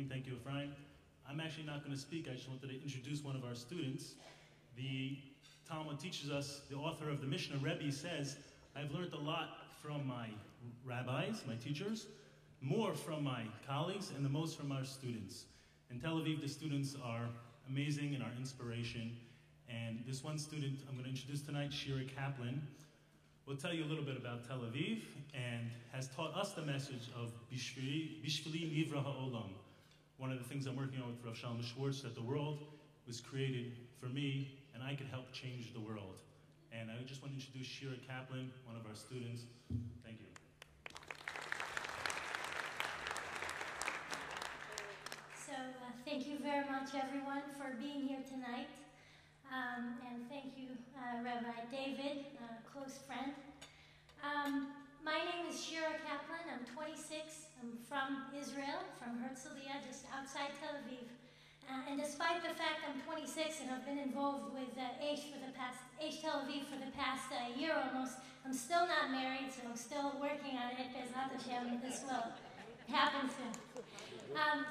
Naheem. Thank you, Ephraim. I'm actually not going to speak. I just wanted to introduce one of our students. The Talmud teaches us, the author of the Mishnah, Rebbe, says, I've learned a lot from my rabbis, my teachers, more from my colleagues, and the most from our students. In Tel Aviv, the students are amazing and are inspiration. And this one student I'm going to introduce tonight, Shira Kaplan, will tell you a little bit about Tel Aviv and has taught us the message of Bishvili Nivra Ha'olam. One of the things I'm working on with Rav Shalom Schwartz, that the world was created for me and I could help change the world. And I just want to introduce Shira Kaplan, one of our students. Thank you. So thank you very much, everyone, for being here tonight. And thank you, Rabbi David, a close friend. My name is Shira Kaplan. I'm 26. I'm from Israel, from Herzliya, just outside Tel Aviv. And despite the fact I'm 26 and I've been involved with Aish Tel Aviv for the past year almost, I'm still not married, so I'm still working on it. Bezrat Hashem, this will happen soon.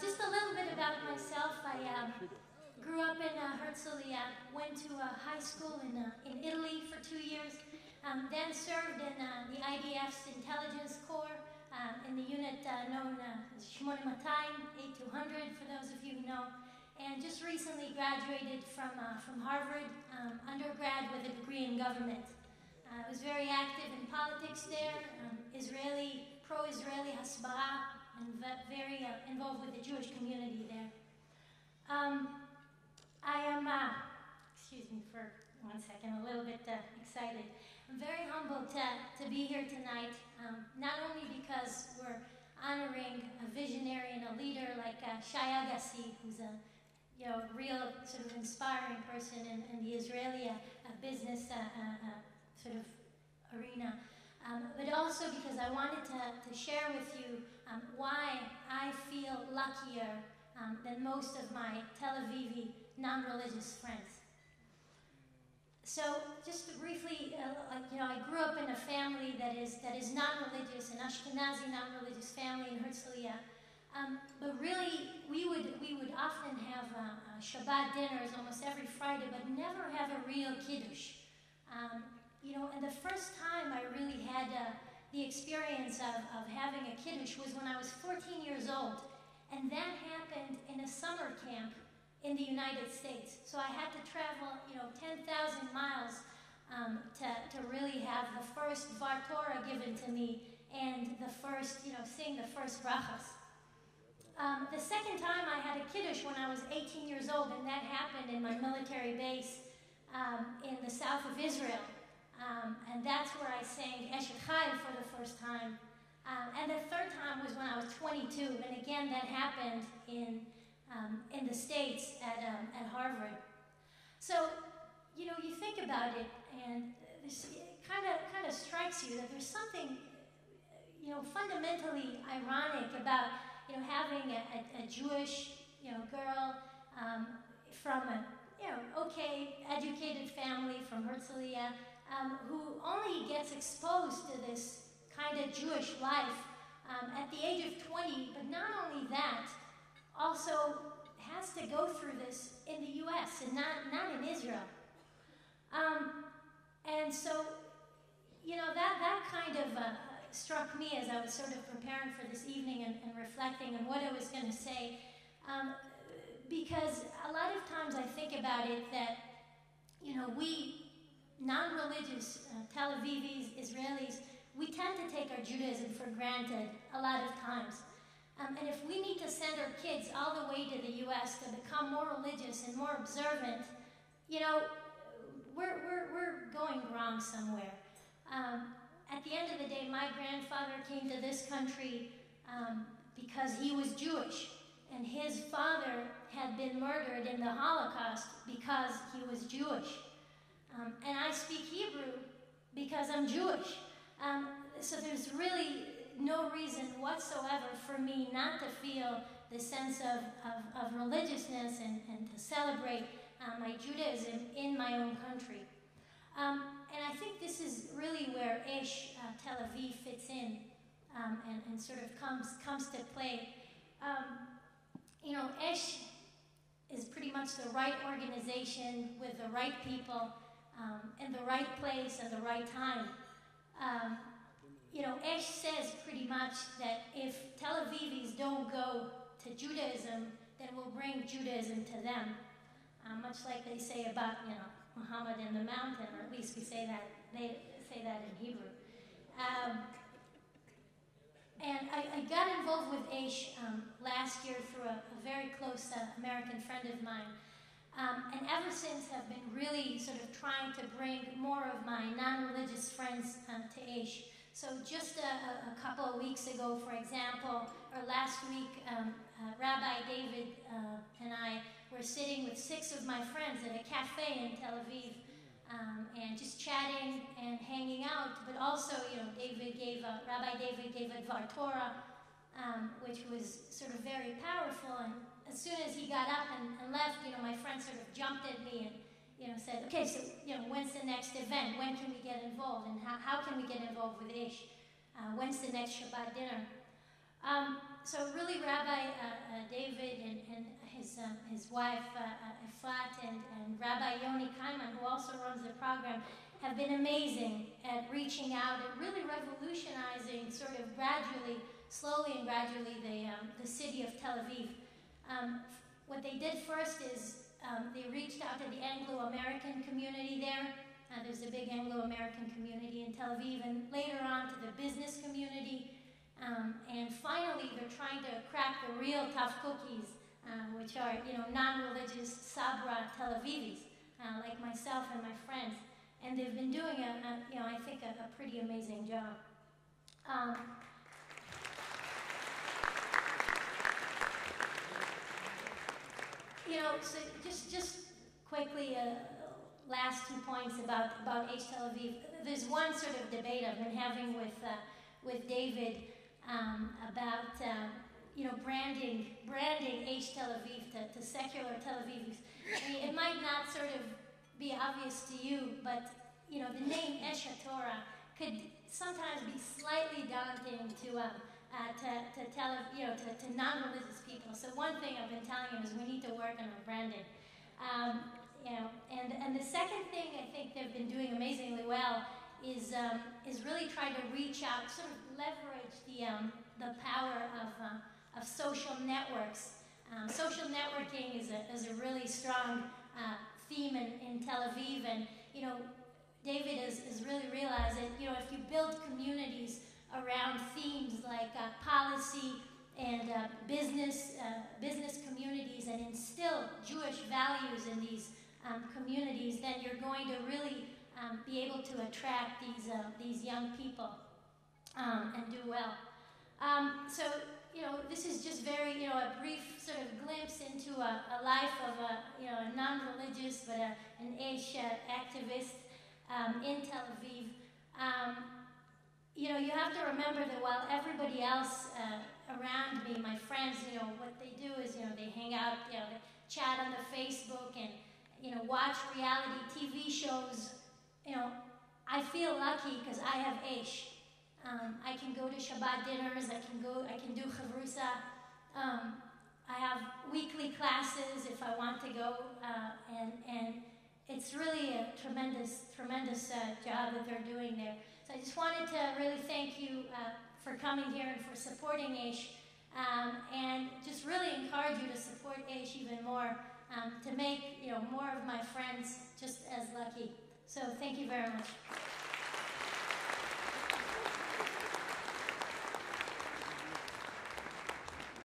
Just a little bit about myself. I grew up in Herzliya, went to high school in Italy for 2 years, then served in the IDF's intelligence corps in the unit known as 8200, for those of you who know, and just recently graduated from Harvard, undergrad with a degree in government. I was very active in politics there, pro-Israeli Hasbara, and very involved with the Jewish community there. I am, excuse me for 1 second, a little bit excited. I'm very humbled to be here tonight, not only because we're honoring a visionary and a leader like Shai Agassi, who's a real sort of inspiring person in the Israeli business sort of arena, but also because I wanted to share with you why I feel luckier than most of my Tel Avivi non-religious friends. So, just to briefly, I grew up in a family that is non-religious, an Ashkenazi non-religious family in Herzliya. But really, we would often have Shabbat dinners almost every Friday, but never have a real kiddush. And the first time I really had the experience of having a kiddush was when I was 14 years old. And that happened in a summer camp in the United States. So I had to travel, 10,000 miles to really have the first Var Torah given to me and the first, sing the first brachas. The second time I had a kiddush when I was 18 years old, and that happened in my military base in the south of Israel. And that's where I sang Eshet Chai for the first time. And the third time was when I was 22, and again that happened in the States at Harvard. So, you think about it, and it kind of strikes you that there's something, fundamentally ironic about, having a Jewish, girl from a, okay, educated family from Herzliya, who only gets exposed to this kind of Jewish life at the age of 20, but not only that, also has to go through this in the U.S. and not in Israel. And so, that kind of struck me as I was sort of preparing for this evening and reflecting on what I was going to say, because a lot of times I think about it that, we non-religious Tel Avivis, Israelis, we tend to take our Judaism for granted a lot of times. And if we need to send our kids all the way to the U.S. to become more religious and more observant, we're going wrong somewhere. At the end of the day, my grandfather came to this country because he was Jewish, and his father had been murdered in the Holocaust because he was Jewish. And I speak Hebrew because I'm Jewish. So there's really no reason whatsoever for me not to feel the sense of religiousness and to celebrate my Judaism in my own country. And I think this is really where Aish Tel Aviv fits in and sort of comes to play. wants the right organization with the right people in the right place at the right time. You know, Esh says pretty much that if Tel Avivis don't go to Judaism, then we'll bring Judaism to them. Much like they say about, you know, Muhammad and the mountain, or at least we say that, they say that in Hebrew. And I got involved with Aish last year through a very close American friend of mine. And ever since have been really sort of trying to bring more of my non-religious friends to Aish. So just a couple of weeks ago, for example, or last week, Rabbi David and I were sitting with 6 of my friends at a cafe in Tel Aviv, and just chatting and hanging out. But also, you know, Rabbi David gave a Dvar Torah, which was sort of very powerful. And as soon as he got up and left, you know, my friend sort of jumped at me and, you know, said, okay, so, you know, when's the next event? When can we get involved? And how can we get involved with Ish? When's the next Shabbat dinner? So really, Rabbi David and his wife, Efrat, and Rabbi Yoni Kaiman, who also runs the program, have been amazing at reaching out and really revolutionizing, sort of gradually, slowly and gradually, the city of Tel Aviv. What they did first is they reached out to the Anglo-American community there. There's a big Anglo-American community in Tel Aviv, and later on to the business community. And finally, they're trying to crack the real tough cookies, which are, you know, non-religious Sabra Tel Avivis, like myself and my friends. And they've been doing you know, I think a pretty amazing job. You know, so just quickly, last 2 points about Aish Tel Aviv. There's one sort of debate I've been having with David about you know, branding Aish Tel Aviv to secular Tel Avivis. I mean, it might not sort of be obvious to you, but you know, the name Esh HaTorah could sometimes be slightly daunting to non-religious people. So one thing I've been telling him is we need to work on our branding. You know, and the second thing I think they've been doing amazingly well is really trying to reach out, sort of leverage the power of social networks. Social networking is a really strong theme in Tel Aviv, and you know, David has really realized that, you know, if you build communities around themes like policy and business communities, and instill Jewish values in these communities, then you're going to really be able to attract these young people and do well. So, you know, this is just very, you know, a brief sort of glimpse into a life of a non-religious but an Aish activist in Tel Aviv. You know, you have to remember that while everybody else around me, my friends, you know, what they do is, you know, they hang out, you know, they chat on the Facebook and, you know, watch reality TV shows. You know, I feel lucky because I have Aish. I can go to Shabbat dinners. I can do chavrusa. I have weekly classes if I want to go, and it's really a tremendous job that they're doing there. So I just wanted to really thank you for coming here and for supporting Aish, and just really encourage you to support Aish even more, to make, you know, more of my friends just as lucky. So thank you very much.